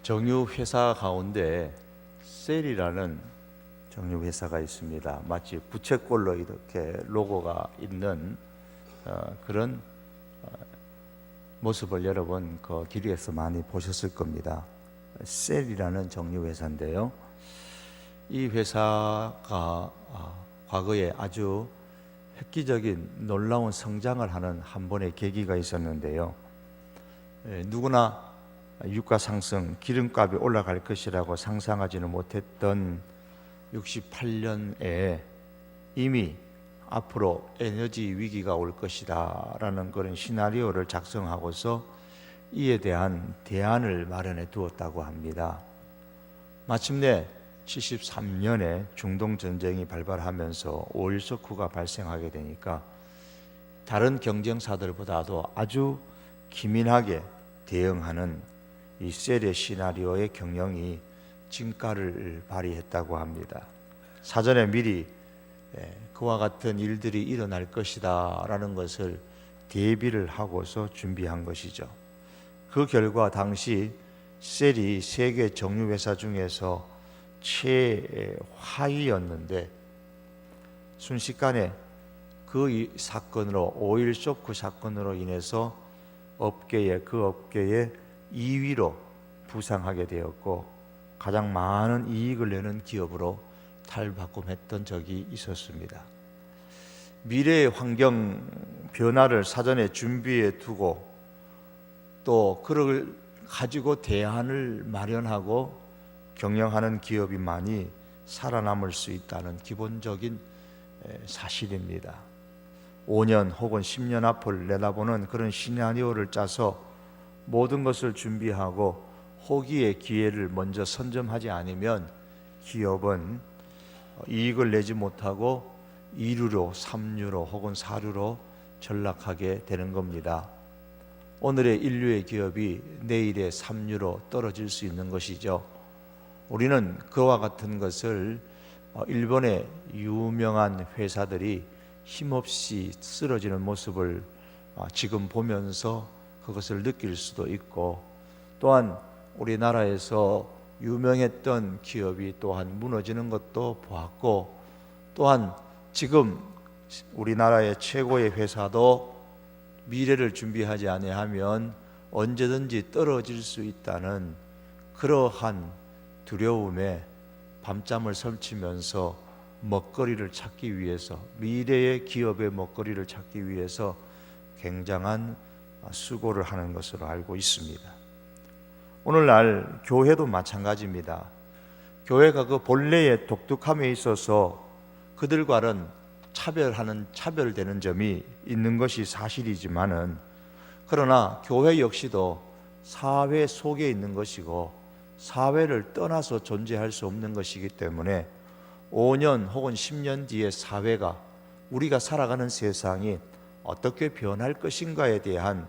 정유 회사 가운데 셀이라는 정유 회사가 있습니다. 마치 부채꼴로 이렇게 로고가 있는 그런 모습을 여러분 그 길에서 많이 보셨을 겁니다. 셀이라는 정유 회사인데요. 이 회사가 과거에 아주 획기적인 놀라운 성장을 하는 한 번의 계기가 있었는데요. 누구나 유가 상승, 기름값이 올라갈 것이라고 상상하지는 못했던 68년에 이미 앞으로 에너지 위기가 올 것이다 라는 그런 시나리오를 작성하고서 이에 대한 대안을 마련해 두었다고 합니다. 마침내 73년에 중동 전쟁이 발발하면서 오일 쇼크가 발생하게 되니까 다른 경쟁사들보다도 아주 기민하게 대응하는 이 셀의 시나리오의 경영이 진가를 발휘했다고 합니다. 사전에 미리 그와 같은 일들이 일어날 것이다 라는 것을 대비를 하고서 준비한 것이죠. 그 결과 당시 셀이 세계 정유회사 중에서 최하위였는데 순식간에 그 사건으로 오일 쇼크 사건으로 인해서 그 업계의 2위로 부상하게 되었고 가장 많은 이익을 내는 기업으로 탈바꿈했던 적이 있었습니다. 미래의 환경 변화를 사전에 준비해 두고 또 그걸 가지고 대안을 마련하고 경영하는 기업이 많이 살아남을 수 있다는 기본적인 사실입니다. 5년 혹은 10년 앞을 내다보는 그런 시나리오를 짜서 모든 것을 준비하고 호기의 기회를 먼저 선점하지 않으면 기업은 이익을 내지 못하고 2류로, 3류로 혹은 4류로 전락하게 되는 겁니다. 오늘의 인류의 기업이 내일의 3류로 떨어질 수 있는 것이죠. 우리는 그와 같은 것을 일본의 유명한 회사들이 힘없이 쓰러지는 모습을 지금 보면서 그것을 느낄 수도 있고, 또한 우리나라에서 유명했던 기업이 또한 무너지는 것도 보았고, 또한 지금 우리나라의 최고의 회사도 미래를 준비하지 아니하면 언제든지 떨어질 수 있다는 그러한 두려움에 밤잠을 설치면서 먹거리를 찾기 위해서, 미래의 기업의 먹거리를 찾기 위해서 굉장한 수고를 하는 것으로 알고 있습니다. 오늘날 교회도 마찬가지입니다. 교회가 그 본래의 독특함에 있어서 그들과는 차별되는 점이 있는 것이 사실이지만은, 그러나 교회 역시도 사회 속에 있는 것이고 사회를 떠나서 존재할 수 없는 것이기 때문에 5년 혹은 10년 뒤의 사회가, 우리가 살아가는 세상이 어떻게 변할 것인가에 대한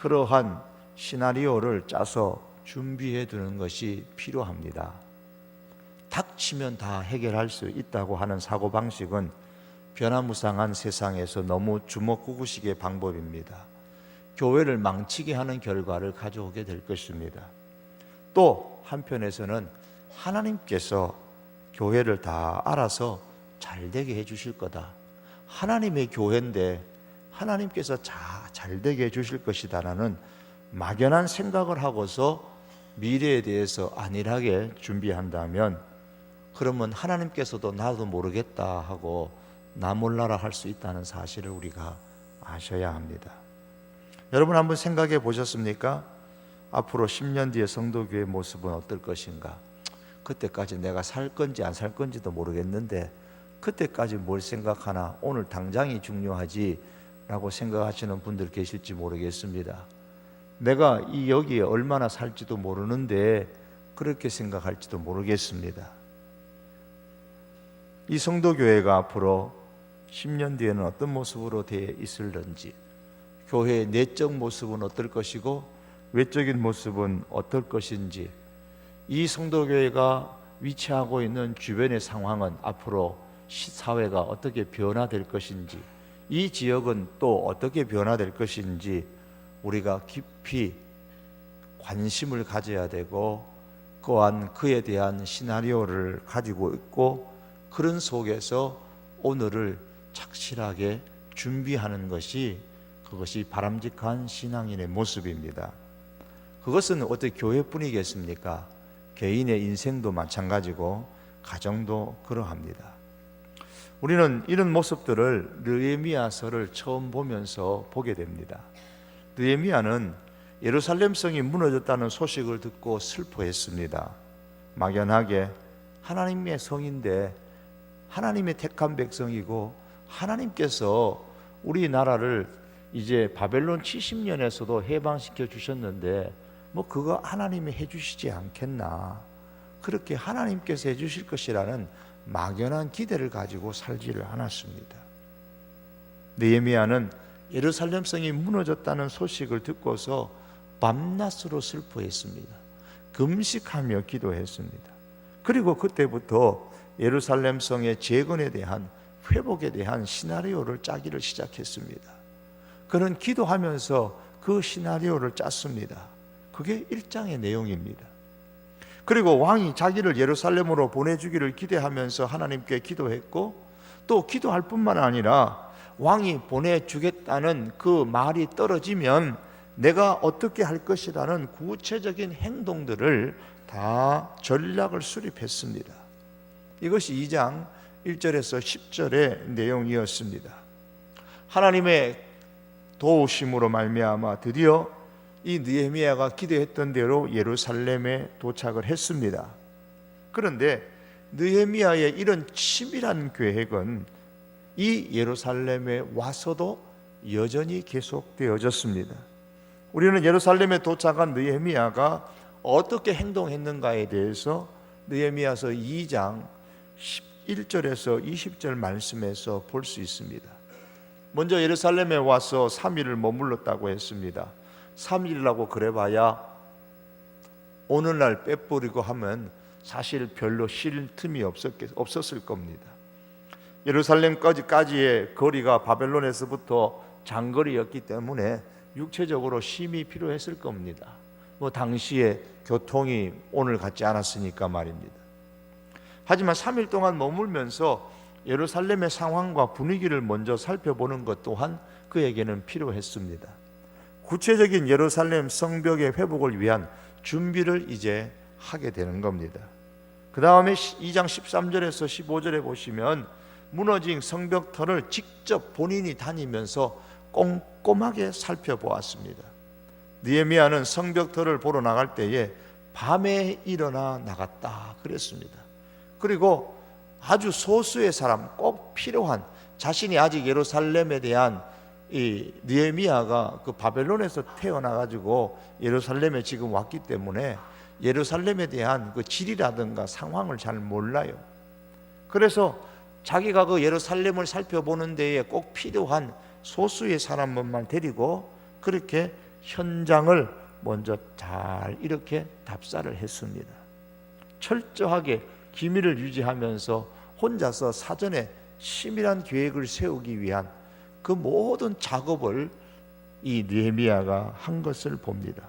그러한 시나리오를 짜서 준비해 두는 것이 필요합니다. 닥치면 다 해결할 수 있다고 하는 사고방식은 변화무쌍한 세상에서 너무 주먹구구식의 방법입니다. 교회를 망치게 하는 결과를 가져오게 될 것입니다. 또 한편에서는 하나님께서 교회를 다 알아서 잘 되게 해주실 거다, 하나님의 교회인데 하나님께서 잘 되게 해주실 것이다라는 막연한 생각을 하고서 미래에 대해서 안일하게 준비한다면, 그러면 하나님께서도 나도 모르겠다 하고 나 몰라라 할 수 있다는 사실을 우리가 아셔야 합니다. 여러분 한번 생각해 보셨습니까? 앞으로 10년 뒤의 성도교회의 모습은 어떨 것인가? 그때까지 내가 살 건지 안 살 건지도 모르겠는데 그때까지 뭘 생각하나, 오늘 당장이 중요하지 라고 생각하시는 분들 계실지 모르겠습니다. 내가 여기에 얼마나 살지도 모르는데 그렇게 생각할지도 모르겠습니다. 이 성도교회가 앞으로 10년 뒤에는 어떤 모습으로 되어 있을런지, 교회의 내적 모습은 어떨 것이고 외적인 모습은 어떨 것인지, 이 성도교회가 위치하고 있는 주변의 상황은 앞으로 사회가 어떻게 변화될 것인지, 이 지역은 또 어떻게 변화될 것인지 우리가 깊이 관심을 가져야 되고 또한 그에 대한 시나리오를 가지고 있고, 그런 속에서 오늘을 착실하게 준비하는 것이, 그것이 바람직한 신앙인의 모습입니다. 그것은 어떻게 교회뿐이겠습니까? 개인의 인생도 마찬가지고 가정도 그러합니다. 우리는 이런 모습들을 느헤미야서를 처음 보면서 보게 됩니다. 느헤미야는 예루살렘 성이 무너졌다는 소식을 듣고 슬퍼했습니다. 막연하게 하나님의 성인데, 하나님의 택한 백성이고, 하나님께서 우리나라를 이제 바벨론 70년에서도 해방시켜 주셨는데 뭐 그거 하나님이 해주시지 않겠나, 그렇게 하나님께서 해주실 것이라는 막연한 기대를 가지고 살지를 않았습니다. 느헤미야는 예루살렘 성이 무너졌다는 소식을 듣고서 밤낮으로 슬퍼했습니다. 금식하며 기도했습니다. 그리고 그때부터 예루살렘 성의 재건에 대한, 회복에 대한 시나리오를 짜기를 시작했습니다. 그는 기도하면서 그 시나리오를 짰습니다. 그게 1장의 내용입니다. 그리고 왕이 자기를 예루살렘으로 보내주기를 기대하면서 하나님께 기도했고, 또 기도할 뿐만 아니라 왕이 보내주겠다는 그 말이 떨어지면 내가 어떻게 할 것이라는 구체적인 행동들을 다 전략을 수립했습니다. 이것이 2장 1절에서 10절의 내용이었습니다. 하나님의 도우심으로 말미암아 드디어 이 느헤미야가 기도했던 대로 예루살렘에 도착을 했습니다. 그런데 느헤미야의 이런 치밀한 계획은 이 예루살렘에 와서도 여전히 계속되어졌습니다. 우리는 예루살렘에 도착한 느헤미야가 어떻게 행동했는가에 대해서 느헤미야서 2장 11절에서 20절 말씀에서 볼 수 있습니다. 먼저 예루살렘에 와서 3일을 머물렀다고 했습니다. 3일이라고 그래봐야 오늘날 빼버리고 하면 사실 별로 쉴 틈이 없었을 겁니다. 예루살렘까지의 거리가 바벨론에서부터 장거리였기 때문에 육체적으로 쉼이 필요했을 겁니다. 뭐 당시에 교통이 오늘 같지 않았으니까 말입니다. 하지만 3일 동안 머물면서 예루살렘의 상황과 분위기를 먼저 살펴보는 것 또한 그에게는 필요했습니다. 구체적인 예루살렘 성벽의 회복을 위한 준비를 이제 하게 되는 겁니다. 그 다음에 2장 13절에서 15절에 보시면 무너진 성벽터를 직접 본인이 다니면서 꼼꼼하게 살펴보았습니다. 느헤미야는 성벽터를 보러 나갈 때에 밤에 일어나 나갔다 그랬습니다. 그리고 아주 소수의 사람, 꼭 필요한, 자신이 아직 예루살렘에 대한, 이 느헤미야가 그 바벨론에서 태어나 가지고 예루살렘에 지금 왔기 때문에 예루살렘에 대한 그 질이라든가 상황을 잘 몰라요. 그래서 자기가 그 예루살렘을 살펴보는 데에 꼭 필요한 소수의 사람만 데리고 그렇게 현장을 먼저 잘 이렇게 답사를 했습니다. 철저하게 기밀을 유지하면서 혼자서 사전에 치밀한 계획을 세우기 위한 그 모든 작업을 이 느헤미야가 한 것을 봅니다.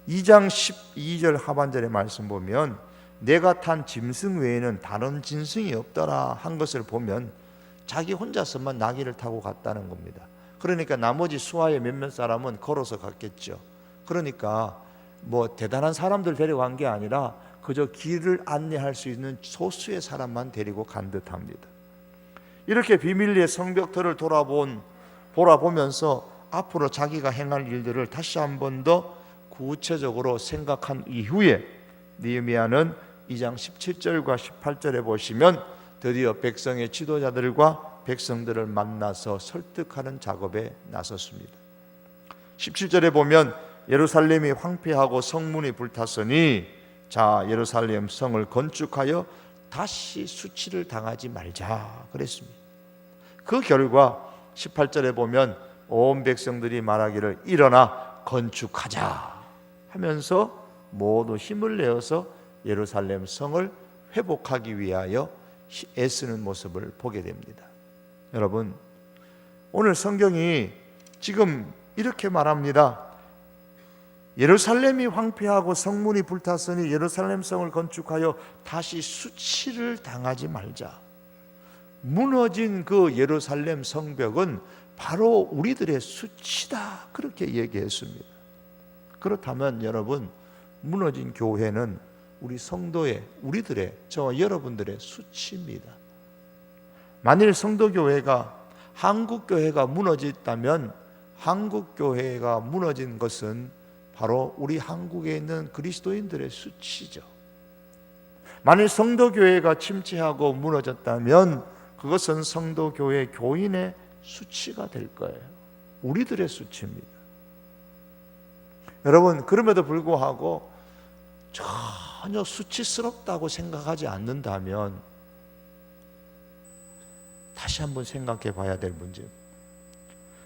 2장 12절 하반절의 말씀 보면 내가 탄 짐승 외에는 다른 짐승이 없더라 한 것을 보면 자기 혼자서만 나귀를 타고 갔다는 겁니다. 그러니까 나머지 수하의 몇몇 사람은 걸어서 갔겠죠. 그러니까 뭐 대단한 사람들 데려간 게 아니라 그저 길을 안내할 수 있는 소수의 사람만 데리고 간 듯합니다. 이렇게 비밀리에 성벽터를 돌아보면서 앞으로 자기가 행할 일들을 다시 한 번 더 구체적으로 생각한 이후에 느헤미야는 2장 17절과 18절에 보시면 드디어 백성의 지도자들과 백성들을 만나서 설득하는 작업에 나섰습니다. 17절에 보면 예루살렘이 황폐하고 성문이 불탔으니 자 예루살렘 성을 건축하여 다시 수치를 당하지 말자 그랬습니다. 그 결과 18절에 보면 온 백성들이 말하기를 일어나 건축하자 하면서 모두 힘을 내어서 예루살렘 성을 회복하기 위하여 애쓰는 모습을 보게 됩니다. 여러분, 오늘 성경이 지금 이렇게 말합니다. 예루살렘이 황폐하고 성문이 불탔으니 예루살렘 성을 건축하여 다시 수치를 당하지 말자. 무너진 그 예루살렘 성벽은 바로 우리들의 수치다, 그렇게 얘기했습니다. 그렇다면 여러분, 무너진 교회는 우리 성도의, 우리들의, 저와 여러분들의 수치입니다. 만일 성도교회가, 한국교회가 무너졌다면 한국교회가 무너진 것은 바로 우리 한국에 있는 그리스도인들의 수치죠. 만일 성도교회가 침체하고 무너졌다면 그것은 성도교회 교인의 수치가 될 거예요. 우리들의 수치입니다. 여러분, 그럼에도 불구하고 전혀 수치스럽다고 생각하지 않는다면 다시 한번 생각해 봐야 될 문제입니다.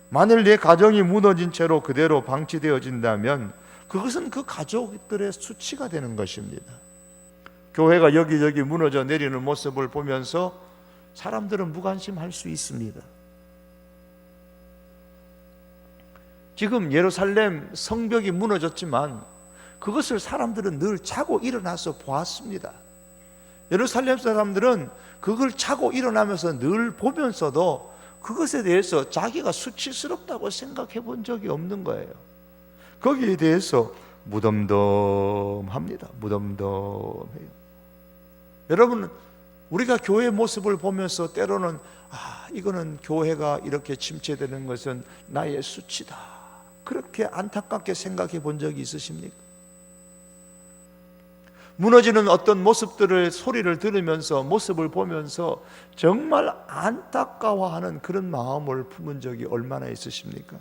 만일 내 가정이 무너진 채로 그대로 방치되어진다면 그것은 그 가족들의 수치가 되는 것입니다. 교회가 여기저기 무너져 내리는 모습을 보면서 사람들은 무관심할 수 있습니다. 지금 예루살렘 성벽이 무너졌지만 그것을 사람들은 늘 자고 일어나서 보았습니다. 예루살렘 사람들은 그걸 자고 일어나면서 늘 보면서도 그것에 대해서 자기가 수치스럽다고 생각해 본 적이 없는 거예요. 거기에 대해서 무덤덤합니다. 무덤덤해요. 여러분, 우리가 교회 모습을 보면서 때로는 이거는 교회가 이렇게 침체되는 것은 나의 수치다, 그렇게 안타깝게 생각해 본 적이 있으십니까? 무너지는 어떤 모습들을, 소리를 들으면서, 모습을 보면서 정말 안타까워하는 그런 마음을 품은 적이 얼마나 있으십니까?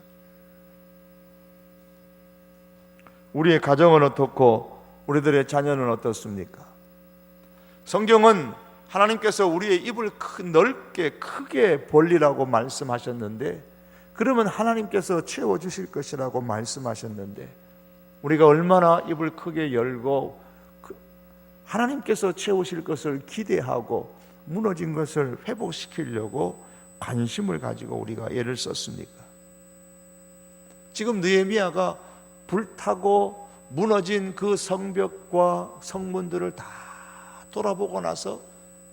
우리의 가정은 어떻고 우리들의 자녀는 어떻습니까? 성경은 하나님께서 우리의 입을 넓게 크게 벌리라고 말씀하셨는데, 그러면 하나님께서 채워주실 것이라고 말씀하셨는데, 우리가 얼마나 입을 크게 열고 하나님께서 채우실 것을 기대하고 무너진 것을 회복시키려고 관심을 가지고 우리가 애를 썼습니까? 지금 느헤미야가 불타고 무너진 그 성벽과 성문들을 다 돌아보고 나서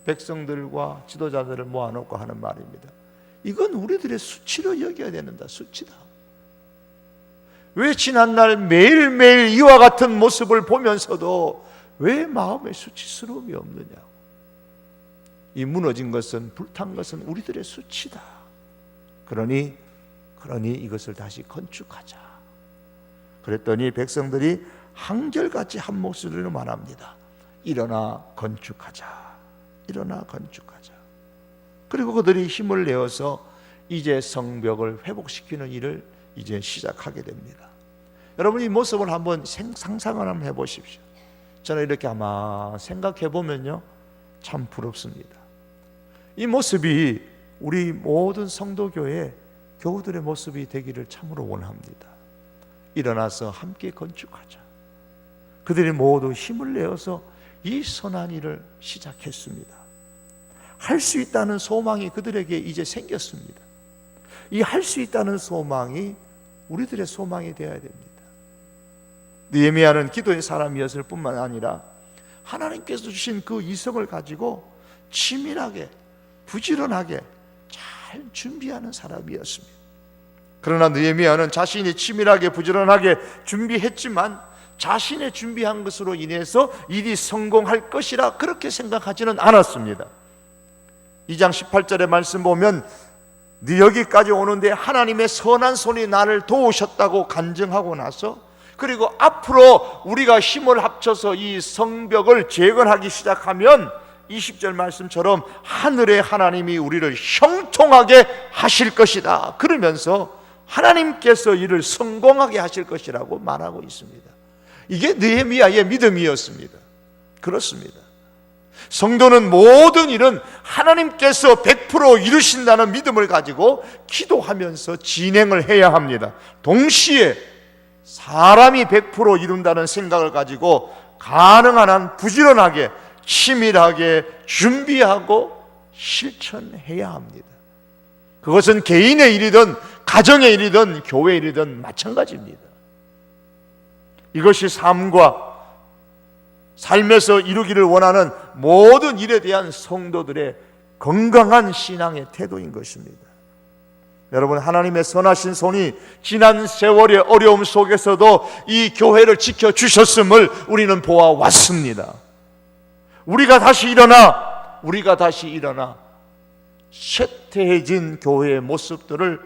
백성들과 지도자들을 모아놓고 하는 말입니다. 이건 우리들의 수치로 여겨야 된다. 수치다. 왜 지난날 매일매일 이와 같은 모습을 보면서도 왜 마음에 수치스러움이 없느냐? 이 무너진 것은, 불탄 것은 우리들의 수치다. 그러니 이것을 다시 건축하자. 그랬더니 백성들이 한결같이 한 목소리로 말합니다. 일어나 건축하자. 일어나 건축하자. 그리고 그들이 힘을 내어서 이제 성벽을 회복시키는 일을 이제 시작하게 됩니다. 여러분, 이 모습을 한번 상상을 한번 해보십시오. 저는 이렇게 아마 생각해 보면요, 참 부럽습니다. 이 모습이 우리 모든 성도교회 교우들의 모습이 되기를 참으로 원합니다. 일어나서 함께 건축하자. 그들이 모두 힘을 내어서 이 선한 일을 시작했습니다. 할 수 있다는 소망이 그들에게 이제 생겼습니다. 이 할 수 있다는 소망이 우리들의 소망이 되어야 됩니다. 느헤미야는 기도의 사람이었을 뿐만 아니라 하나님께서 주신 그 이성을 가지고 치밀하게, 부지런하게 잘 준비하는 사람이었습니다. 그러나 느헤미야는 자신이 치밀하게 부지런하게 준비했지만 자신의 준비한 것으로 인해서 일이 성공할 것이라 그렇게 생각하지는 않았습니다. 2장 18절의 말씀 보면 네 여기까지 오는데 하나님의 선한 손이 나를 도우셨다고 간증하고 나서, 그리고 앞으로 우리가 힘을 합쳐서 이 성벽을 재건하기 시작하면 20절 말씀처럼 하늘의 하나님이 우리를 형통하게 하실 것이다, 그러면서 하나님께서 이를 성공하게 하실 것이라고 말하고 있습니다. 이게 느헤미야의 믿음이었습니다. 그렇습니다. 성도는 모든 일은 하나님께서 100% 이루신다는 믿음을 가지고 기도하면서 진행을 해야 합니다. 동시에 사람이 100% 이룬다는 생각을 가지고 가능한 한 부지런하게 치밀하게 준비하고 실천해야 합니다. 그것은 개인의 일이든 가정의 일이든 교회의 일이든 마찬가지입니다. 이것이 삶에서 이루기를 원하는 모든 일에 대한 성도들의 건강한 신앙의 태도인 것입니다. 여러분, 하나님의 선하신 손이 지난 세월의 어려움 속에서도 이 교회를 지켜주셨음을 우리는 보아왔습니다. 우리가 다시 일어나 쇠퇴해진 교회의 모습들을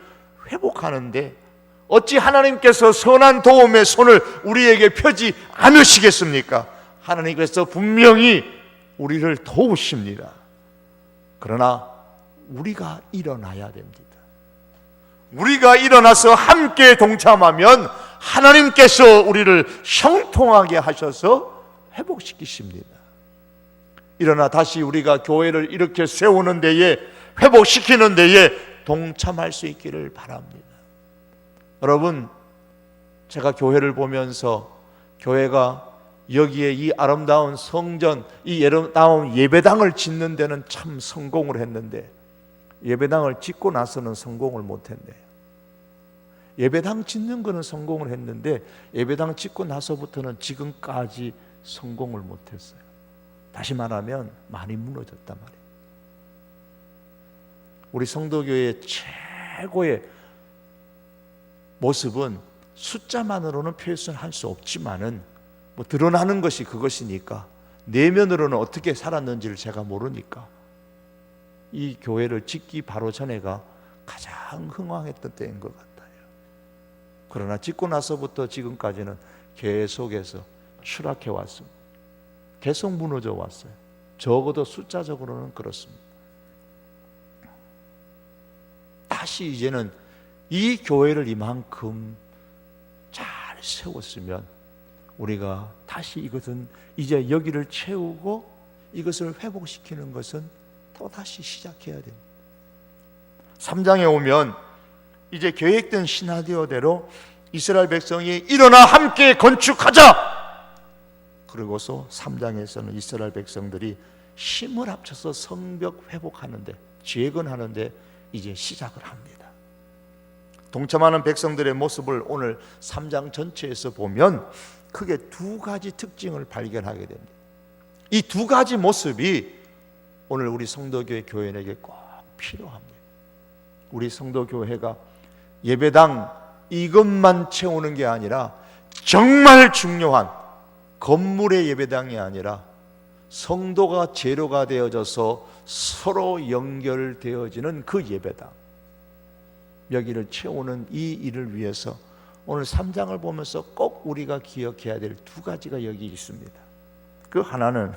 회복하는데 어찌 하나님께서 선한 도움의 손을 우리에게 펴지 않으시겠습니까? 하나님께서 분명히 우리를 도우십니다. 그러나 우리가 일어나야 됩니다. 우리가 일어나서 함께 동참하면 하나님께서 우리를 형통하게 하셔서 회복시키십니다. 일어나 다시 우리가 교회를 이렇게 세우는 데에, 회복시키는 데에 동참할 수 있기를 바랍니다. 여러분, 제가 교회를 보면서 교회가 여기에 이 아름다운 성전, 이 아름다운 예배당을 짓는 데는 참 성공을 했는데 예배당을 짓고 나서는 성공을 못했네요. 예배당 짓는 거는 성공을 했는데 예배당 짓고 나서부터는 지금까지 성공을 못했어요. 다시 말하면 많이 무너졌단 말이에요. 우리 성도교회의 최고의 모습은 숫자만으로는 표현할 수 없지만은 드러나는 것이 그것이니까 내면으로는 어떻게 살았는지를 제가 모르니까 이 교회를 짓기 바로 전에가 가장 흥황했던 때인 것 같아요. 그러나 짓고 나서부터 지금까지는 계속해서 추락해 왔습니다. 계속 무너져 왔어요. 적어도 숫자적으로는 그렇습니다. 다시 이제는 이 교회를 이만큼 잘 세웠으면 우리가 다시 이것은 이제 여기를 채우고 이것을 회복시키는 것은 또다시 시작해야 됩니다. 3장에 오면 이제 계획된 시나리오대로 이스라엘 백성이 일어나 함께 건축하자. 그리고서 3장에서는 이스라엘 백성들이 힘을 합쳐서 성벽 회복하는데, 재건하는데 이제 시작을 합니다. 동참하는 백성들의 모습을 오늘 3장 전체에서 보면 크게 두 가지 특징을 발견하게 됩니다. 이 두 가지 모습이 오늘 우리 성도교회 교인에게 꼭 필요합니다. 우리 성도교회가 예배당 이것만 채우는 게 아니라 정말 중요한 건물의 예배당이 아니라 성도가 재료가 되어져서 서로 연결되어지는 그 예배당, 여기를 채우는 이 일을 위해서 오늘 3장을 보면서 꼭 우리가 기억해야 될 두 가지가 여기 있습니다. 그 하나는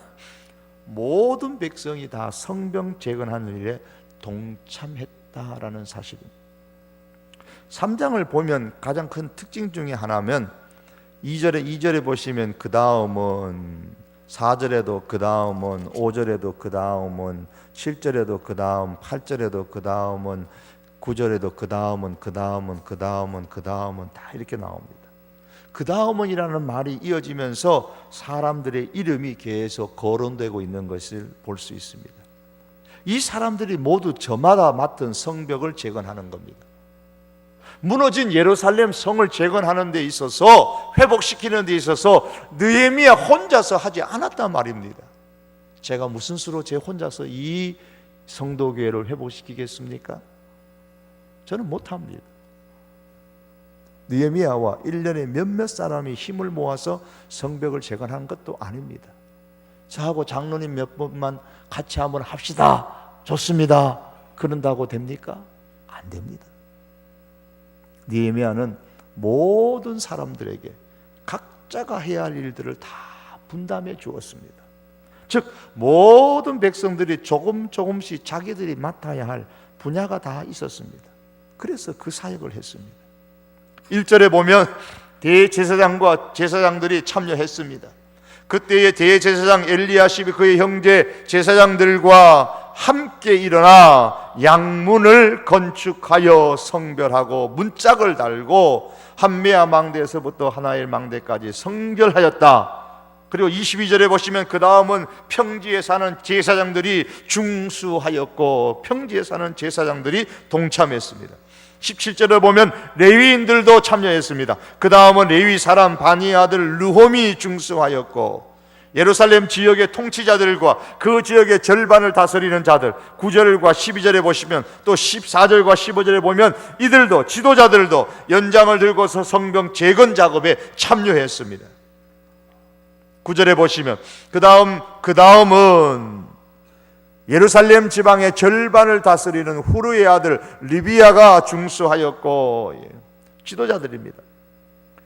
모든 백성이 다 성벽 재건하는 일에 동참했다라는 사실입니다. 3장을 보면 가장 큰 특징 중에 하나면 2절에 보시면 그 다음은 4절에도 그 다음은 5절에도 그 다음은 7절에도 그 다음 8절에도 그 다음은 9절에도 그 다음은 그 다음은 그 다음은 그 다음은 다 이렇게 나옵니다. 그 다음은이라는 말이 이어지면서 사람들의 이름이 계속 거론되고 있는 것을 볼 수 있습니다. 이 사람들이 모두 저마다 맡은 성벽을 재건하는 겁니다. 무너진 예루살렘 성을 재건하는 데 있어서, 회복시키는 데 있어서 느헤미야 혼자서 하지 않았단 말입니다. 제가 무슨 수로 제 혼자서 이 성도교회를 회복시키겠습니까? 저는 못합니다. 느헤미야와 1년에 몇몇 사람이 힘을 모아서 성벽을 재건한 것도 아닙니다. 저하고 장로님 몇 번만 같이 한번 합시다. 좋습니다. 그런다고 됩니까? 안 됩니다. 느헤미야는 모든 사람들에게 각자가 해야 할 일들을 다 분담해 주었습니다. 즉 모든 백성들이 조금씩 자기들이 맡아야 할 분야가 다 있었습니다. 그래서 그 사역을 했습니다. 1절에 보면 대제사장과 제사장들이 참여했습니다. 그때의 대제사장 엘리야십이 그의 형제 제사장들과 함께 일어나 양문을 건축하여 성별하고 문짝을 달고 한메아 망대에서부터 하나엘 망대까지 성결하였다. 그리고 22절에 보시면 그 다음은 평지에 사는 제사장들이 중수하였고 평지에 사는 제사장들이 동참했습니다. 17절에 보면 레위인들도 참여했습니다. 그 다음은 레위 사람 바니의 아들 르홈이 중수하였고, 예루살렘 지역의 통치자들과 그 지역의 절반을 다스리는 자들, 9절과 12절에 보시면, 또 14절과 15절에 보면 이들도, 지도자들도 연장을 들고서 성벽 재건 작업에 참여했습니다. 9절에 보시면 그 다음은 예루살렘 지방의 절반을 다스리는 후르의 아들 리비아가 중수하였고, 지도자들입니다.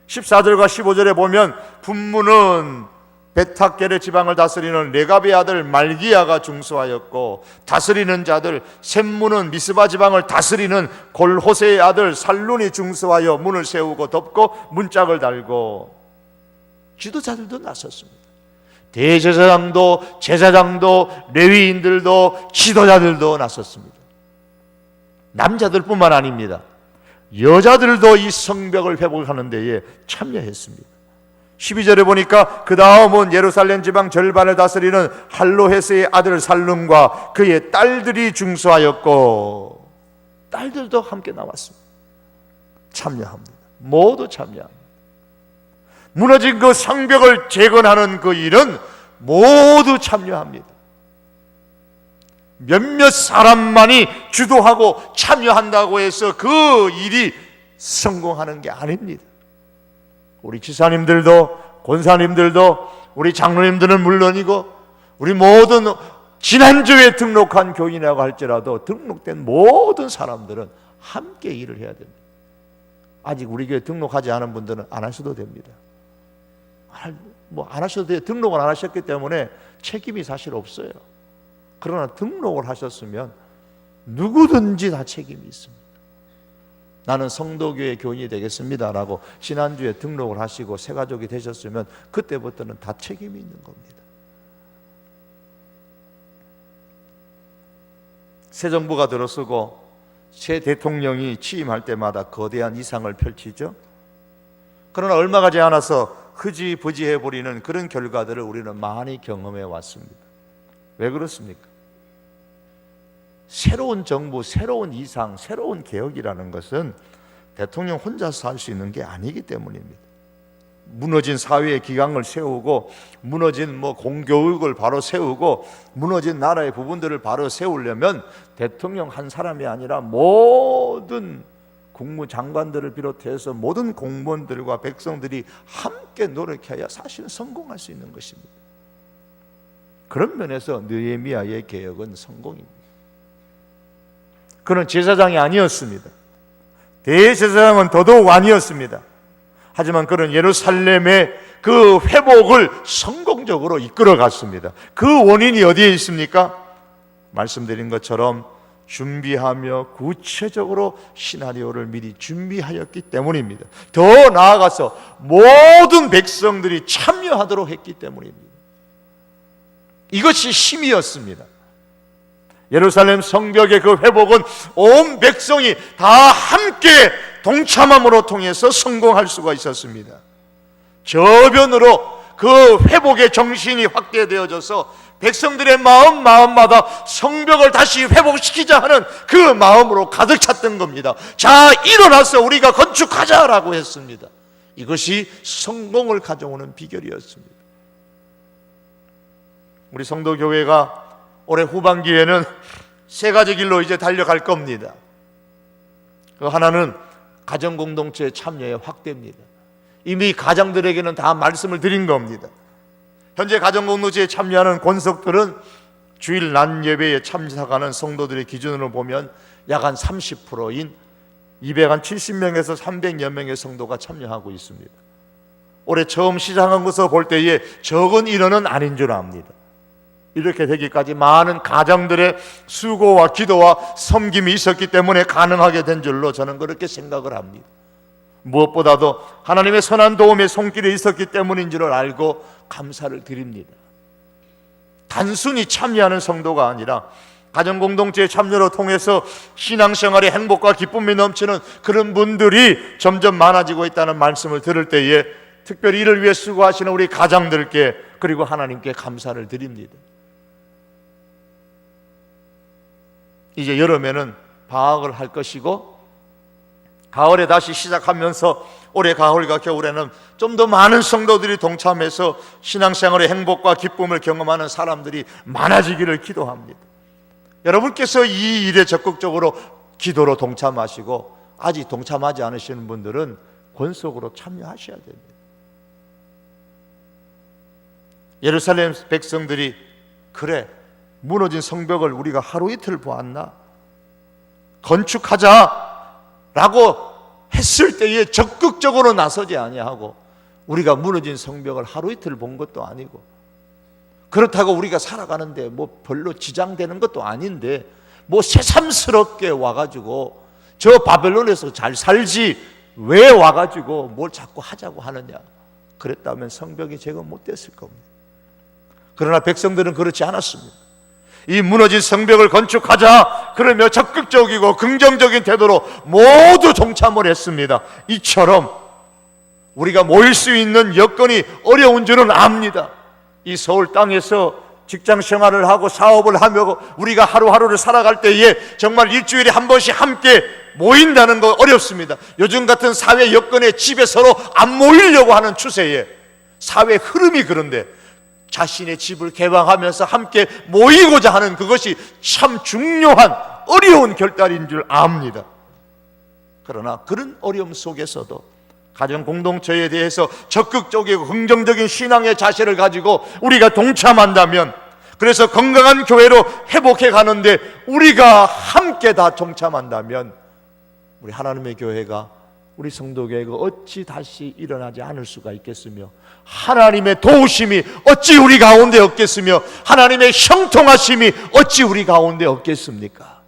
14절과 15절에 보면 분무는 베타겔의 지방을 다스리는 레갑의 아들 말기야가 중수하였고, 다스리는 자들 셈무는 미스바 지방을 다스리는 골호세의 아들 살룬이 중수하여 문을 세우고 덮고 문짝을 달고, 지도자들도 나섰습니다. 대제사장도 제사장도 레위인들도 지도자들도 나섰습니다. 남자들뿐만 아닙니다. 여자들도 이 성벽을 회복하는 데에 참여했습니다. 12절에 보니까 그 다음은 예루살렘 지방 절반을 다스리는 할로헤스의 아들 살룸과 그의 딸들이 중수하였고, 딸들도 함께 나왔습니다. 참여합니다. 모두 참여합니다. 무너진 그 성벽을 재건하는 그 일은 모두 참여합니다. 몇몇 사람만이 주도하고 참여한다고 해서 그 일이 성공하는 게 아닙니다. 우리 지사님들도 권사님들도 우리 장로님들은 물론이고 우리 모든 지난주에 등록한 교인이라고 할지라도 등록된 모든 사람들은 함께 일을 해야 됩니다. 아직 우리 교회 등록하지 않은 분들은 안 하셔도 됩니다. 안 하셔도 돼요. 등록을 안 하셨기 때문에 책임이 사실 없어요. 그러나 등록을 하셨으면 누구든지 다 책임이 있습니다. 나는 성도교회 교인이 되겠습니다 라고 지난주에 등록을 하시고 새가족이 되셨으면 그때부터는 다 책임이 있는 겁니다. 새 정부가 들어서고 새 대통령이 취임할 때마다 거대한 이상을 펼치죠. 그러나 얼마 가지 않아서 흐지부지해버리는 그런 결과들을 우리는 많이 경험해 왔습니다. 왜 그렇습니까? 새로운 정부, 새로운 이상, 새로운 개혁이라는 것은 대통령 혼자서 할 수 있는 게 아니기 때문입니다. 무너진 사회의 기강을 세우고, 무너진 공교육을 바로 세우고, 무너진 나라의 부분들을 바로 세우려면 대통령 한 사람이 아니라 모든 국무장관들을 비롯해서 모든 공무원들과 백성들이 함께 노력해야 사실은 성공할 수 있는 것입니다. 그런 면에서 느헤미야의 개혁은 성공입니다. 그는 제사장이 아니었습니다. 대제사장은 더더욱 아니었습니다. 하지만 그는 예루살렘의 그 회복을 성공적으로 이끌어 갔습니다. 그 원인이 어디에 있습니까? 말씀드린 것처럼 준비하며 구체적으로 시나리오를 미리 준비하였기 때문입니다. 더 나아가서 모든 백성들이 참여하도록 했기 때문입니다. 이것이 힘이었습니다. 예루살렘 성벽의 그 회복은 온 백성이 다 함께 동참함으로 통해서 성공할 수가 있었습니다. 저변으로 그 회복의 정신이 확대되어져서 백성들의 마음마다 성벽을 다시 회복시키자 하는 그 마음으로 가득 찼던 겁니다. 자, 일어나서 우리가 건축하자라고 했습니다. 이것이 성공을 가져오는 비결이었습니다. 우리 성도교회가 올해 후반기에는 세 가지 길로 이제 달려갈 겁니다. 그 하나는 가정공동체 참여의 확대입니다. 이미 가장들에게는 다 말씀을 드린 겁니다. 현재 가정공동체에 참여하는 권석들은 주일 낮 예배에 참석하는 성도들의 기준으로 보면 약 한 30%인 270명에서 300여 명의 성도가 참여하고 있습니다. 올해 처음 시작한 것을 볼 때에 적은 인원은 아닌 줄 압니다. 이렇게 되기까지 많은 가정들의 수고와 기도와 섬김이 있었기 때문에 가능하게 된 줄로 저는 그렇게 생각을 합니다. 무엇보다도 하나님의 선한 도움의 손길이 있었기 때문인 줄을 알고 감사를 드립니다. 단순히 참여하는 성도가 아니라 가정공동체의 참여로 통해서 신앙생활의 행복과 기쁨이 넘치는 그런 분들이 점점 많아지고 있다는 말씀을 들을 때에 특별히 이를 위해 수고하시는 우리 가장들께 그리고 하나님께 감사를 드립니다. 이제 여름에는 방학을 할 것이고 가을에 다시 시작하면서 올해 가을과 겨울에는 좀 더 많은 성도들이 동참해서 신앙생활의 행복과 기쁨을 경험하는 사람들이 많아지기를 기도합니다. 여러분께서 이 일에 적극적으로 기도로 동참하시고 아직 동참하지 않으시는 분들은 권속으로 참여하셔야 됩니다. 예루살렘 백성들이 그래, 무너진 성벽을 우리가 하루 이틀 보았나? 건축하자라고 했을 때에 적극적으로 나서지 아니하고, 우리가 무너진 성벽을 하루 이틀 본 것도 아니고, 그렇다고 우리가 살아가는데 뭐 별로 지장되는 것도 아닌데 뭐 새삼스럽게 와가지고 저 바벨론에서 잘 살지 왜 와가지고 뭘 자꾸 하자고 하느냐, 그랬다면 성벽이 제거 못됐을 겁니다. 그러나 백성들은 그렇지 않았습니다. 이 무너진 성벽을 건축하자 그러며 적극적이고 긍정적인 태도로 모두 동참을 했습니다. 이처럼 우리가 모일 수 있는 여건이 어려운 줄은 압니다. 이 서울 땅에서 직장 생활을 하고 사업을 하며 우리가 하루하루를 살아갈 때에 정말 일주일에 한 번씩 함께 모인다는 거 어렵습니다. 요즘 같은 사회 여건에 집에 서로 안 모이려고 하는 추세에 사회 흐름이 그런데 자신의 집을 개방하면서 함께 모이고자 하는 그것이 참 중요한 어려운 결단인 줄 압니다. 그러나 그런 어려움 속에서도 가정 공동체에 대해서 적극적이고 긍정적인 신앙의 자세를 가지고 우리가 동참한다면, 그래서 건강한 교회로 회복해 가는데 우리가 함께 다 동참한다면 우리 하나님의 교회가, 우리 성도교회가 어찌 다시 일어나지 않을 수가 있겠으며, 하나님의 도우심이 어찌 우리 가운데 없겠으며, 하나님의 형통하심이 어찌 우리 가운데 없겠습니까?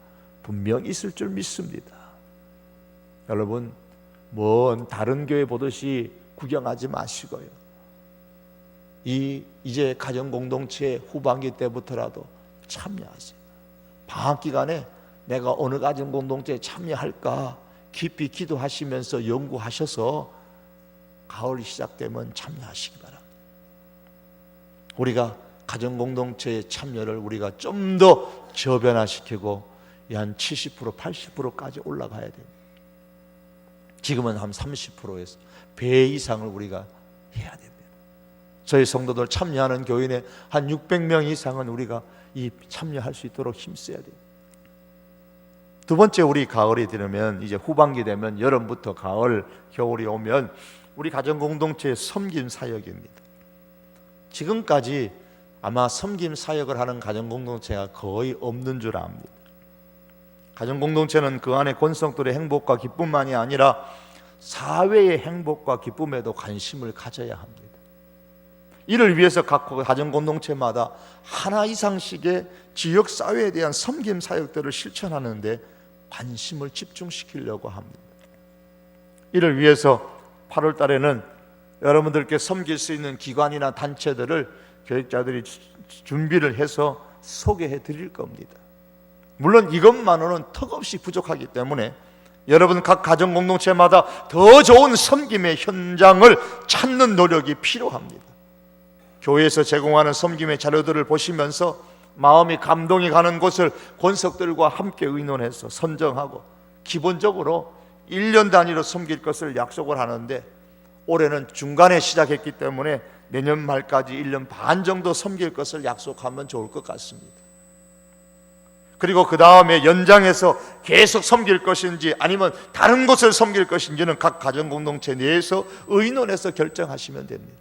분명 있을 줄 믿습니다. 여러분, 뭔 다른 교회 보듯이 구경하지 마시고요, 이제 가정공동체 후반기 때부터라도 참여하세요. 방학 기간에 내가 어느 가정공동체에 참여할까 깊이 기도하시면서 연구하셔서 가을이 시작되면 참여하시기 바랍니다. 우리가 가정공동체의 참여를 우리가 좀 더 저변화시키고 한 70%, 80%까지 올라가야 됩니다. 지금은 한 30%에서 배 이상을 우리가 해야 됩니다. 저희 성도들 참여하는 교인의 한 600명 이상은 우리가 참여할 수 있도록 힘써야 돼요. 두 번째, 우리 가을이 되면 이제 후반기 되면 여름부터 가을, 겨울이 오면 우리 가정공동체의 섬김 사역입니다. 지금까지 아마 섬김 사역을 하는 가정공동체가 거의 없는 줄 압니다. 가정공동체는 그 안에 권속들의 행복과 기쁨만이 아니라 사회의 행복과 기쁨에도 관심을 가져야 합니다. 이를 위해서 각 가정공동체마다 하나 이상씩의 지역사회에 대한 섬김 사역들을 실천하는데 관심을 집중시키려고 합니다. 이를 위해서 8월 달에는 여러분들께 섬길 수 있는 기관이나 단체들을 교육자들이 준비를 해서 소개해 드릴 겁니다. 물론 이것만으로는 턱없이 부족하기 때문에 여러분 각 가정 공동체마다 더 좋은 섬김의 현장을 찾는 노력이 필요합니다. 교회에서 제공하는 섬김의 자료들을 보시면서 마음이 감동이 가는 곳을 권석들과 함께 의논해서 선정하고, 기본적으로 1년 단위로 섬길 것을 약속을 하는데 올해는 중간에 시작했기 때문에 내년 말까지 1년 반 정도 섬길 것을 약속하면 좋을 것 같습니다. 그리고 그 다음에 연장해서 계속 섬길 것인지 아니면 다른 곳을 섬길 것인지는 각 가정공동체 내에서 의논해서 결정하시면 됩니다.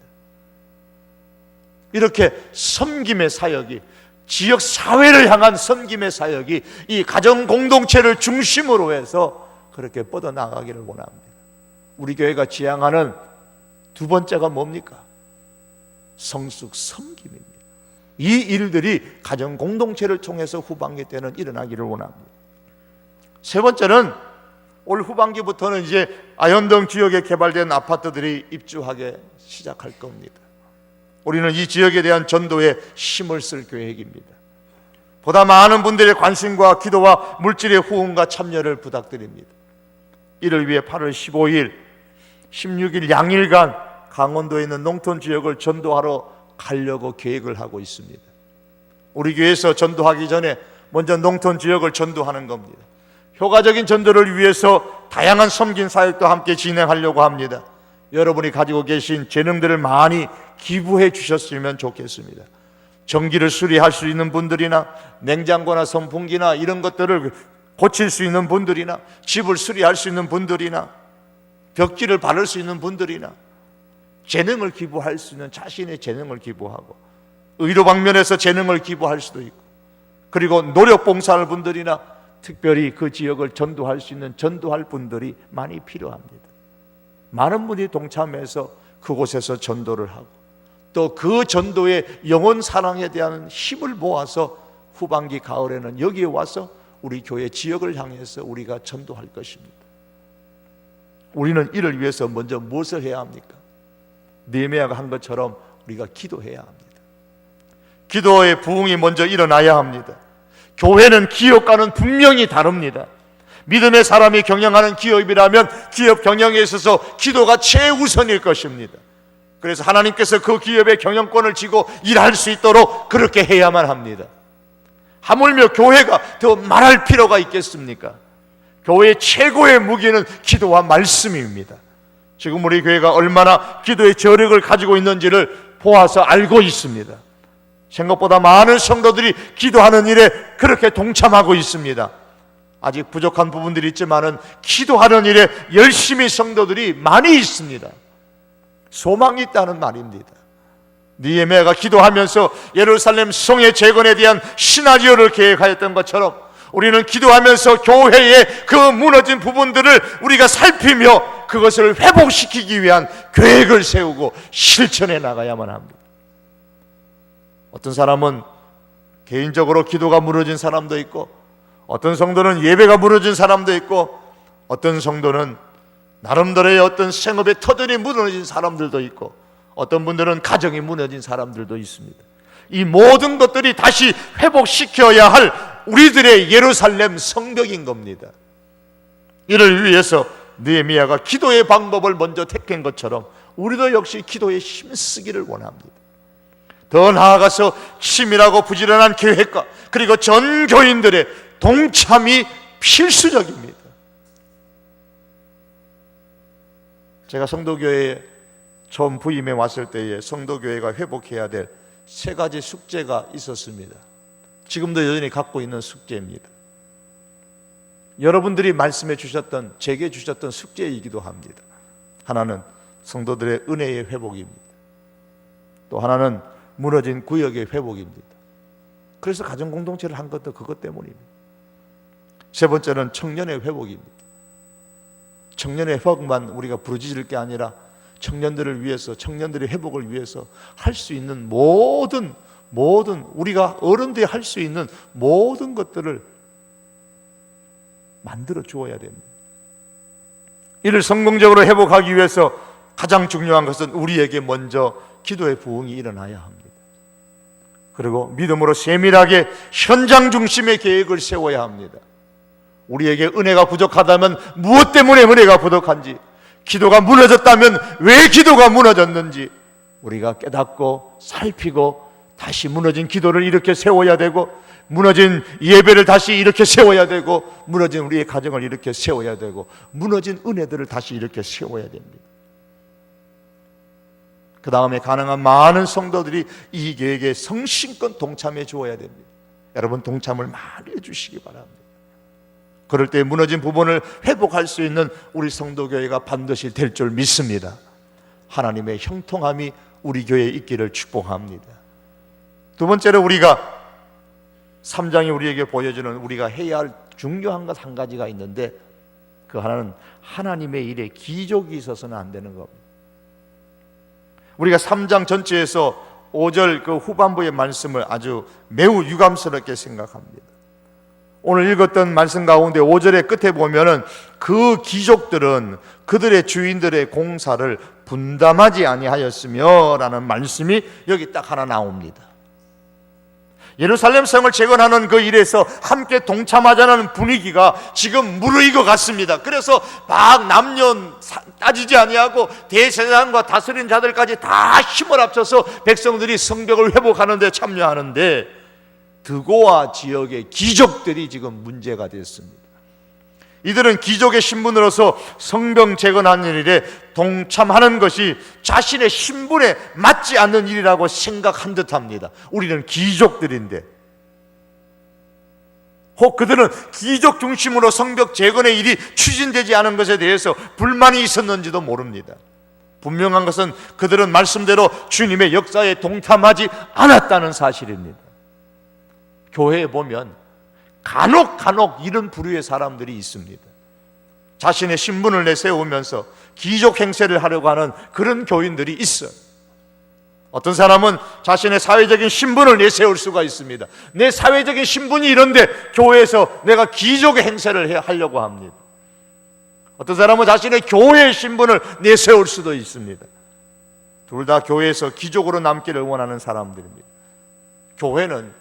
이렇게 섬김의 사역이, 지역 사회를 향한 섬김의 사역이 이 가정공동체를 중심으로 해서 그렇게 뻗어나가기를 원합니다. 우리 교회가 지향하는 두 번째가 뭡니까? 성숙 섬김입니다. 이 일들이 가정 공동체를 통해서 후반기 때는 일어나기를 원합니다. 세 번째는 올 후반기부터는 이제 아현동 지역에 개발된 아파트들이 입주하게 시작할 겁니다. 우리는 이 지역에 대한 전도에 힘을 쓸 계획입니다. 보다 많은 분들의 관심과 기도와 물질의 후원과 참여를 부탁드립니다. 이를 위해 8월 15일, 16일 양일간 강원도에 있는 농촌 지역을 전도하러 가려고 계획을 하고 있습니다. 우리 교회에서 전도하기 전에 먼저 농촌 지역을 전도하는 겁니다. 효과적인 전도를 위해서 다양한 섬긴 사역도 함께 진행하려고 합니다. 여러분이 가지고 계신 재능들을 많이 기부해 주셨으면 좋겠습니다. 전기를 수리할 수 있는 분들이나 냉장고나 선풍기나 이런 것들을 고칠 수 있는 분들이나 집을 수리할 수 있는 분들이나 벽지를 바를 수 있는 분들이나 재능을 기부할 수 있는 자신의 재능을 기부하고 의료 방면에서 재능을 기부할 수도 있고 그리고 노력 봉사할 분들이나 특별히 그 지역을 전도할 수 있는 전도할 분들이 많이 필요합니다. 많은 분이 동참해서 그곳에서 전도를 하고 또 그 전도의 영혼 사랑에 대한 힘을 모아서 후반기 가을에는 여기에 와서 우리 교회 지역을 향해서 우리가 전도할 것입니다. 우리는 이를 위해서 먼저 무엇을 해야 합니까? 느헤미야가 한 것처럼 우리가 기도해야 합니다. 기도의 부흥이 먼저 일어나야 합니다. 교회는 기업과는 분명히 다릅니다. 믿음의 사람이 경영하는 기업이라면 기업 경영에 있어서 기도가 최우선일 것입니다. 그래서 하나님께서 그 기업의 경영권을 쥐고 일할 수 있도록 그렇게 해야만 합니다. 하물며 교회가 더 말할 필요가 있겠습니까? 교회의 최고의 무기는 기도와 말씀입니다. 지금 우리 교회가 얼마나 기도의 저력을 가지고 있는지를 보아서 알고 있습니다. 생각보다 많은 성도들이 기도하는 일에 그렇게 동참하고 있습니다. 아직 부족한 부분들이 있지만은 기도하는 일에 열심히 성도들이 많이 있습니다. 소망이 있다는 말입니다. 느헤미야가 기도하면서 예루살렘 성의 재건에 대한 시나리오를 계획하였던 것처럼 우리는 기도하면서 교회의 그 무너진 부분들을 우리가 살피며 그것을 회복시키기 위한 계획을 세우고 실천해 나가야만 합니다. 어떤 사람은 개인적으로 기도가 무너진 사람도 있고 어떤 성도는 예배가 무너진 사람도 있고 어떤 성도는 나름대로의 어떤 생업의 터전이 무너진 사람들도 있고 어떤 분들은 가정이 무너진 사람들도 있습니다. 이 모든 것들이 다시 회복시켜야 할 우리들의 예루살렘 성벽인 겁니다. 이를 위해서 느헤미야가 기도의 방법을 먼저 택한 것처럼 우리도 역시 기도에 힘쓰기를 원합니다. 더 나아가서 치밀하고 부지런한 계획과 그리고 전 교인들의 동참이 필수적입니다. 제가 성도교회에 처음 부임해 왔을 때에 성도교회가 회복해야 될 3가지 숙제가 있었습니다. 지금도 여전히 갖고 있는 숙제입니다. 여러분들이 말씀해 주셨던, 제게 주셨던 숙제이기도 합니다. 하나는 성도들의 은혜의 회복입니다. 또 하나는 무너진 구역의 회복입니다. 그래서 가정공동체를 한 것도 그것 때문입니다. 3번째는 청년의 회복입니다. 청년의 회복만 우리가 부르짖을 게 아니라 청년들을 위해서, 청년들의 회복을 위해서 할 수 있는 모든 우리가 어른들이 할 수 있는 모든 것들을 만들어 주어야 됩니다. 이를 성공적으로 회복하기 위해서 가장 중요한 것은 우리에게 먼저 기도의 부흥이 일어나야 합니다. 그리고 믿음으로 세밀하게 현장 중심의 계획을 세워야 합니다. 우리에게 은혜가 부족하다면 무엇 때문에 은혜가 부족한지, 기도가 무너졌다면 왜 기도가 무너졌는지 우리가 깨닫고 살피고 다시 무너진 기도를 이렇게 세워야 되고 무너진 예배를 다시 이렇게 세워야 되고 무너진 우리의 가정을 이렇게 세워야 되고 무너진 은혜들을 다시 이렇게 세워야 됩니다. 그 다음에 가능한 많은 성도들이 이 계획에 성심껏 동참해 주어야 됩니다. 여러분 동참을 많이 해주시기 바랍니다. 그럴 때 무너진 부분을 회복할 수 있는 우리 성도교회가 반드시 될 줄 믿습니다. 하나님의 형통함이 우리 교회에 있기를 축복합니다. 2번째로 우리가 3장이 우리에게 보여주는 우리가 해야 할 중요한 것 한 가지가 있는데 그 하나는 하나님의 일에 기적이 있어서는 안 되는 겁니다. 우리가 3장 전체에서 5절 그 후반부의 말씀을 아주 매우 유감스럽게 생각합니다. 오늘 읽었던 말씀 가운데 5절의 끝에 보면은 그 귀족들은 그들의 주인들의 공사를 분담하지 아니하였으며 라는 말씀이 여기 딱 하나 나옵니다. 예루살렘 성을 재건하는 그 일에서 함께 동참하자는 분위기가 지금 무르익어 갔습니다. 그래서 막 남녀 따지지 아니하고 대제사장과 다스린 자들까지 다 힘을 합쳐서 백성들이 성벽을 회복하는 데 참여하는데 드고아 지역의 귀족들이 지금 문제가 됐습니다. 이들은 기족의 신분으로서 성병 재건하는 일에 동참하는 것이 자신의 신분에 맞지 않는 일이라고 생각한 듯합니다. 우리는 귀족들인데, 혹 그들은 귀족 중심으로 성벽 재건의 일이 추진되지 않은 것에 대해서 불만이 있었는지도 모릅니다. 분명한 것은 그들은 말씀대로 주님의 역사에 동참하지 않았다는 사실입니다. 교회에 보면 간혹 이런 부류의 사람들이 있습니다. 자신의 신분을 내세우면서 귀족 행세를 하려고 하는 그런 교인들이 있어요. 어떤 사람은 자신의 사회적인 신분을 내세울 수가 있습니다. 내 사회적인 신분이 이런데 교회에서 내가 귀족의 행세를 하려고 합니다. 어떤 사람은 자신의 교회의 신분을 내세울 수도 있습니다. 둘 다 교회에서 귀족으로 남기를 원하는 사람들입니다. 교회는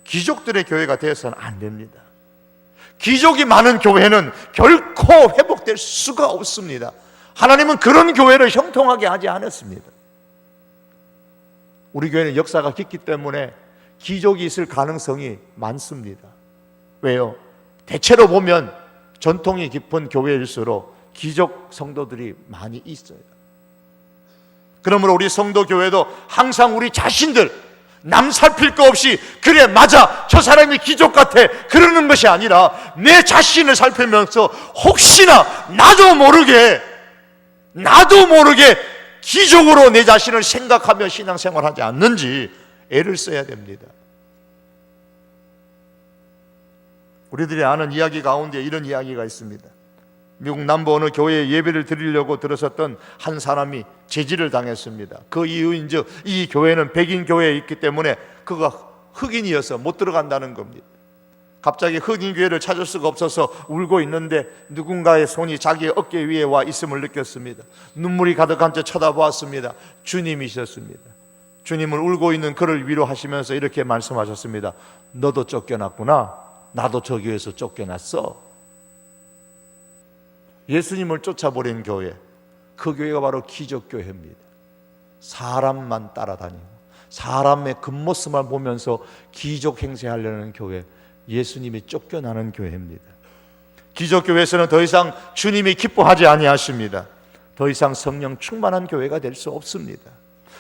귀족들의 교회가 되어서는 안 됩니다. 귀족이 많은 교회는 결코 회복될 수가 없습니다. 하나님은 그런 교회를 형통하게 하지 않았습니다. 우리 교회는 역사가 깊기 때문에 귀족이 있을 가능성이 많습니다. 왜요? 대체로 보면 전통이 깊은 교회일수록 귀족 성도들이 많이 있어요. 그러므로 우리 성도교회도 항상 우리 자신들 남 살필 거 없이 그래 맞아 저 사람이 귀족 같아 그러는 것이 아니라 내 자신을 살피면서 혹시나 나도 모르게 귀족으로 내 자신을 생각하며 신앙생활하지 않는지 애를 써야 됩니다. 우리들이 아는 이야기 가운데 이런 이야기가 있습니다. 미국 남부 어느 교회에 예배를 드리려고 들어섰던 한 사람이 제지를 당했습니다. 그 이유인즉 이 교회는 백인 교회에 있기 때문에 그가 흑인이어서 못 들어간다는 겁니다. 갑자기 흑인 교회를 찾을 수가 없어서 울고 있는데 누군가의 손이 자기의 어깨 위에 와 있음을 느꼈습니다. 눈물이 가득한 채 쳐다보았습니다. 주님이셨습니다. 주님은 울고 있는 그를 위로하시면서 이렇게 말씀하셨습니다. 너도 쫓겨났구나. 나도 저 교회에서 쫓겨났어. 예수님을 쫓아버린 교회, 그 교회가 바로 기족교회입니다. 사람만 따라다니고 사람의 겉모습만 보면서 기족 행세하려는 교회, 예수님이 쫓겨나는 교회입니다. 기족교회에서는 더 이상 주님이 기뻐하지 아니하십니다. 더 이상 성령 충만한 교회가 될 수 없습니다.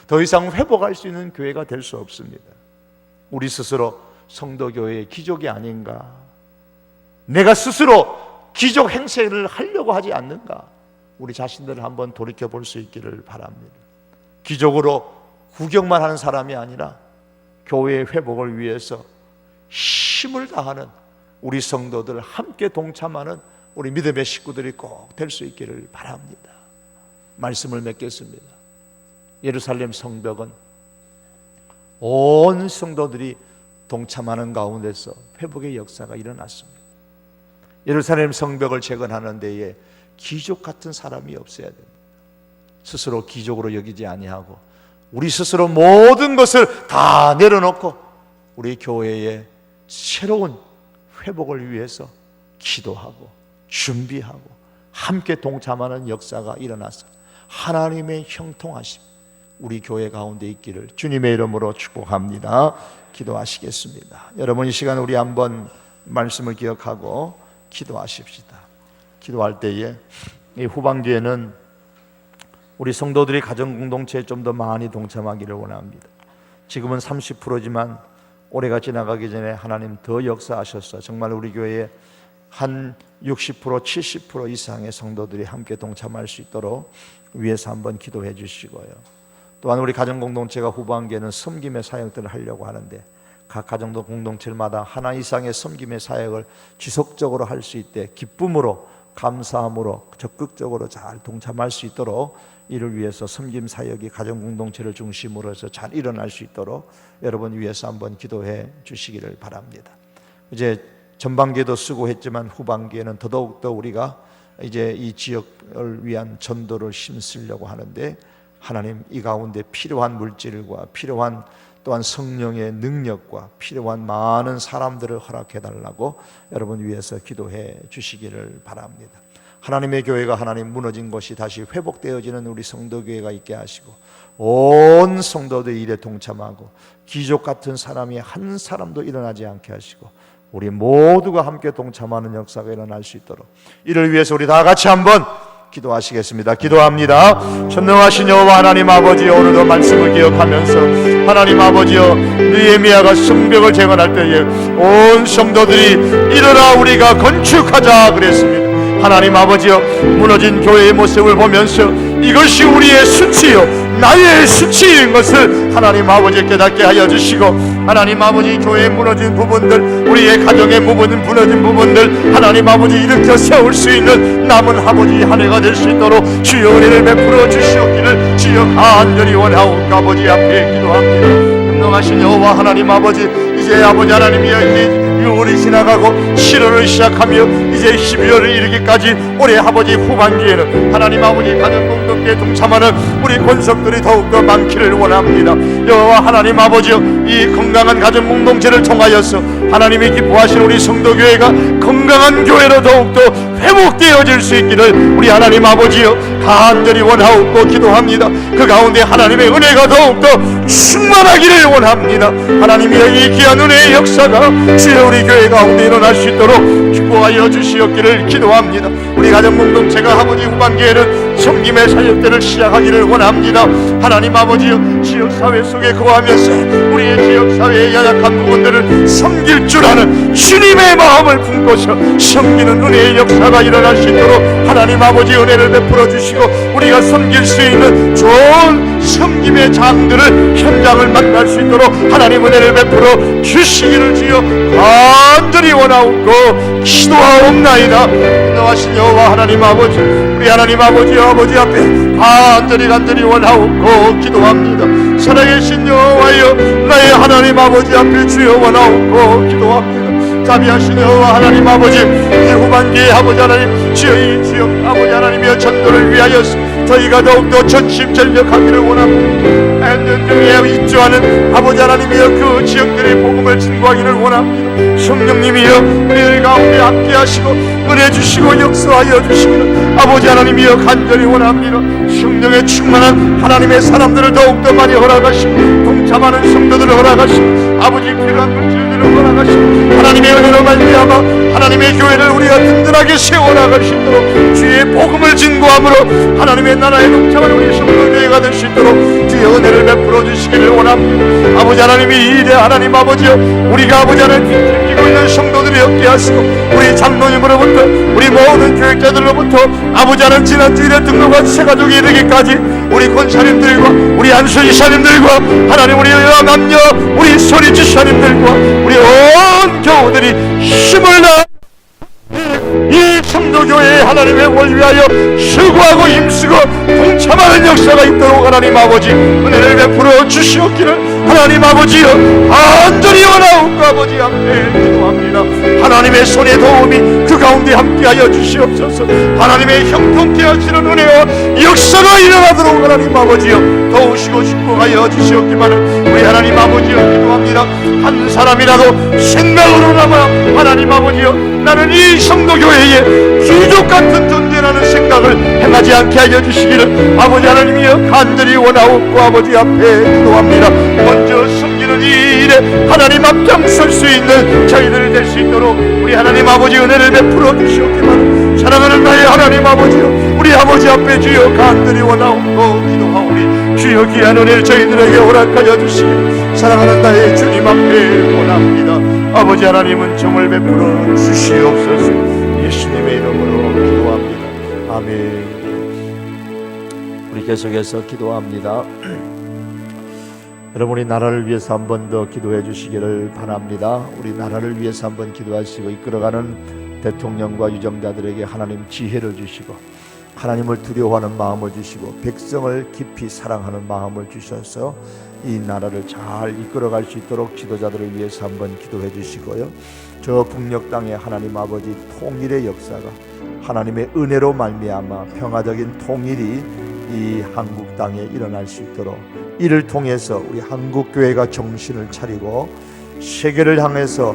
더 이상 회복할 수 있는 교회가 될 수 없습니다. 우리 스스로 성도교회의 기족이 아닌가, 내가 스스로 기족 행세를 하려고 하지 않는가, 우리 자신들을 한번 돌이켜 볼 수 있기를 바랍니다. 기족으로 구경만 하는 사람이 아니라 교회의 회복을 위해서 힘을 다하는 우리 성도들 함께 동참하는 우리 믿음의 식구들이 꼭 될 수 있기를 바랍니다. 말씀을 맺겠습니다. 예루살렘 성벽은 온 성도들이 동참하는 가운데서 회복의 역사가 일어났습니다. 예루살렘 성벽을 재건하는 데에 귀족 같은 사람이 없어야 됩니다. 스스로 귀족으로 여기지 아니하고 우리 스스로 모든 것을 다 내려놓고 우리 교회의 새로운 회복을 위해서 기도하고 준비하고 함께 동참하는 역사가 일어나서 하나님의 형통하심 우리 교회 가운데 있기를 주님의 이름으로 축복합니다. 기도하시겠습니다. 여러분, 이 시간 우리 한번 말씀을 기억하고 기도하십시다. 기도할 때에 이 후반기에는 우리 성도들이 가정 공동체에 좀 더 많이 동참하기를 원합니다. 지금은 30%지만 올해가 지나가기 전에 하나님 더 역사하셔서 정말 우리 교회에 한 60%, 70% 이상의 성도들이 함께 동참할 수 있도록 위에서 한번 기도해 주시고요. 또한 우리 가정 공동체가 후반기에는 섬김의 사역들을 하려고 하는데 각 가정도 공동체마다 하나 이상의 섬김의 사역을 지속적으로 할 수 있게 기쁨으로 감사함으로 적극적으로 잘 동참할 수 있도록 이를 위해서 섬김 사역이 가정 공동체를 중심으로 해서 잘 일어날 수 있도록 여러분 위해서 한번 기도해 주시기를 바랍니다. 이제 전반기에도 수고했지만 후반기에는 더더욱더 우리가 이제 이 지역을 위한 전도를 힘쓰려고 하는데 하나님 이 가운데 필요한 물질과 필요한 또한 성령의 능력과 필요한 많은 사람들을 허락해 달라고 여러분 위해서 기도해 주시기를 바랍니다. 하나님의 교회가 하나님 무너진 것이 다시 회복되어지는 우리 성도교회가 있게 하시고 온 성도들 일에 동참하고 기족 같은 사람이 한 사람도 일어나지 않게 하시고 우리 모두가 함께 동참하는 역사가 일어날 수 있도록 이를 위해서 우리 다 같이 한번 기도하시겠습니다. 기도합니다. 전능하신 여호와 하나님 아버지여, 오늘도 말씀을 기억하면서 하나님 아버지여, 느헤미야가 성벽을 재건할 때에 온 성도들이 이르라 우리가 건축하자 그랬습니다. 하나님 아버지여, 무너진 교회의 모습을 보면서 이것이 우리의 수치요 나의 수치인 것을 하나님 아버지 깨닫게 하여 주시고, 하나님 아버지 교회에 무너진 부분들, 우리의 가정에 무너진 부분들 하나님 아버지 일으켜 세울 수 있는 남은 아버지 한 해가 될 수 있도록 주여 은혜를 베풀어 주시옵기를 주여 간절히 원하옵고 아버지 앞에 기도합니다. 전능하신 여호와 하나님 아버지, 이제 아버지 하나님이여, 이제 6월이 지나가고 7월을 시작하며 이제 12월을 이르기까지 올해 아버지 후반기에는 하나님 아버지 가정 공동체에 동참하는 우리 권속들이 더욱더 많기를 원합니다. 여호와 하나님 아버지여, 이 건강한 가정 공동체를 통하여서 하나님이 기뻐하신 우리 성도교회가 건강한 교회로 더욱더 회복되어질 수 있기를 우리 하나님 아버지여 간절히 원하옵고 기도합니다. 그 가운데 하나님의 은혜가 더욱더 충만하기를 원합니다. 하나님이여, 이 귀한 은혜의 역사가 주여 우리 교회 가운데 일어날 수 있도록 축복하여 주시옵기를 기도합니다. 우리 가정 공동체가 아버지 후반기에는 섬김의 사역들을 시작하기를 원합니다. 하나님 아버지여, 지역사회 속에 거하면서 우리의 지역사회의 연약한 부분들을 섬길 줄 아는 주님의 마음을 품고서 섬기는 은혜의 역사가 일어날 수 있도록 하나님 아버지 은혜를 베풀어 주시고, 우리가 섬길 수 있는 좋은 섬김의 장들을 현장을 만날 수 있도록 하나님 은혜를 베풀어 주시기를 주여 간절히 원하옵고 기도하옵나이다. 인도하신 여호와 하나님 아버지, 우리 하나님 아버지 앞에 간절히 원하옵고 기도합니다. 살아계신 여호와여, 나의 하나님 아버지 앞에 주여 원하옵고 기도합니다. 자비하신 여호와 하나님 아버지, 이 후반기에 아버지 하나님 주여 이 지역 아버지 하나님의 전도를 위하여 저희가 더욱더 전심전력하기를 원합니다. 엔전중에 입주하는 아버지 하나님이여, 그 지역들의 복음을 증거하기를 원합니다. 성령님이여, 우리들 가운데 함께하시고 은혜 주시고 역사하여 주시기를 아버지 하나님이여 간절히 원합니다. 성령의 충만한 하나님의 사람들을 더욱더 많이 허락하시고, 동참하는 성도들을 하락하시고, 아버지 필요한 물질들을 허락하시고, 하나님의 은혜로 말미암아 하나님의 교회를 우리가 든든하게 세워나갈 수 있도록 주의 복음을 증거함으로 하나님의 나라에 동참하는 우리 성도교회가 될 수 있도록 주의 은혜를 베풀어 주시기를 원합니다. 아버지 하나님이 이 일에 하나님 아버지여, 우리가 아버지 하나님 뒤집히고 있는 성도들이 없게 하시고, 우리 장로님으로부터 우리 모든 교육자들로부터 아버지 하나님 지난주일에 등록한 새가족이 이르기까지 우리 권사님들과 우리 안수이사님들과 하나님 우리 남녀 우리 소리지사님들과 우리 온 교우들이 힘을 다 이 성도교회의 하나님의 월 위하여 수고하고 힘쓰고 동참하는 역사가 있도록 하나님 아버지 은혜를 베풀어 주시옵기를 하나님 아버지여 간절히 원하옵고 아버지 앞에 기도합니다. 하나님의 손의 도움이 그 가운데 함께하여 주시옵소서. 하나님의 형통케 하시는 은혜와 역사가 일어나도록 하나님 아버지여 도우시고 축복하여 주시옵기만을 우리 하나님 아버지여 기도합니다. 한 사람이라도 생각으로나마 하나님 아버지여, 나는 이 성도교회에 귀족 같은 존재라는 생각을 행하지 않게 하여 주시기를 아버지 하나님이여 간절히 원하옵고 아버지 앞에 기도합니다. 먼저 섬기는 이 일에 하나님 앞장설 수 있는 저희들 될 수 있도록 우리 하나님 아버지 은혜를 베풀어 주시옵기만 사랑하는 나의 하나님 아버지여, 우리 아버지 앞에 주여 간절히 원하옵고 기도하오니 주여 귀한 은혜를 저희들에게 허락하여 주시기 사랑하는 나의 주님 앞에 원합니다. 아버지 하나님은 정을 베풀어 주시옵소서. 예수님의 이름으로 기도합니다. 아멘. 우리 계속해서 기도합니다. 여러분, 우리 나라를 위해서 한 번 더 기도해 주시기를 바랍니다. 우리 나라를 위해서 한 번 기도하시고, 이끌어가는 대통령과 유정자들에게 하나님 지혜를 주시고, 하나님을 두려워하는 마음을 주시고, 백성을 깊이 사랑하는 마음을 주셔서 이 나라를 잘 이끌어갈 수 있도록 지도자들을 위해서 한번 기도해 주시고요. 저 북녘 땅에 하나님 아버지 통일의 역사가 하나님의 은혜로 말미암아 평화적인 통일이 이 한국 땅에 일어날 수 있도록, 이를 통해서 우리 한국교회가 정신을 차리고 세계를 향해서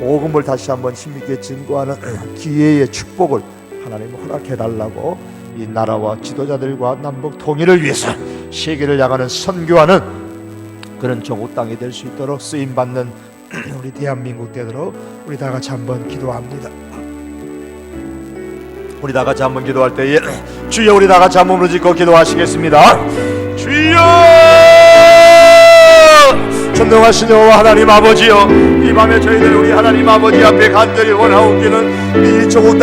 복음을 다시 한번 힘있게 증거하는 기회의 축복을 하나님 허락해달라고, 이 나라와 지도자들과 남북 통일을 위해서 세계를 향하는 선교하는 그런 조국 땅이 될 수 있도록 쓰임받는 우리 대한민국 되도록 우리 다 같이 한번 기도합니다. 우리 다 같이 한번 기도할 때에 주여, 우리 다 같이 한번 무릎 짓고 기도하시겠습니다. 주여, 전능하신 여호와 하나님 아버지여, 이 밤에 저희들 우리 하나님 아버지 앞에 간절히 원하옵기는 이 조국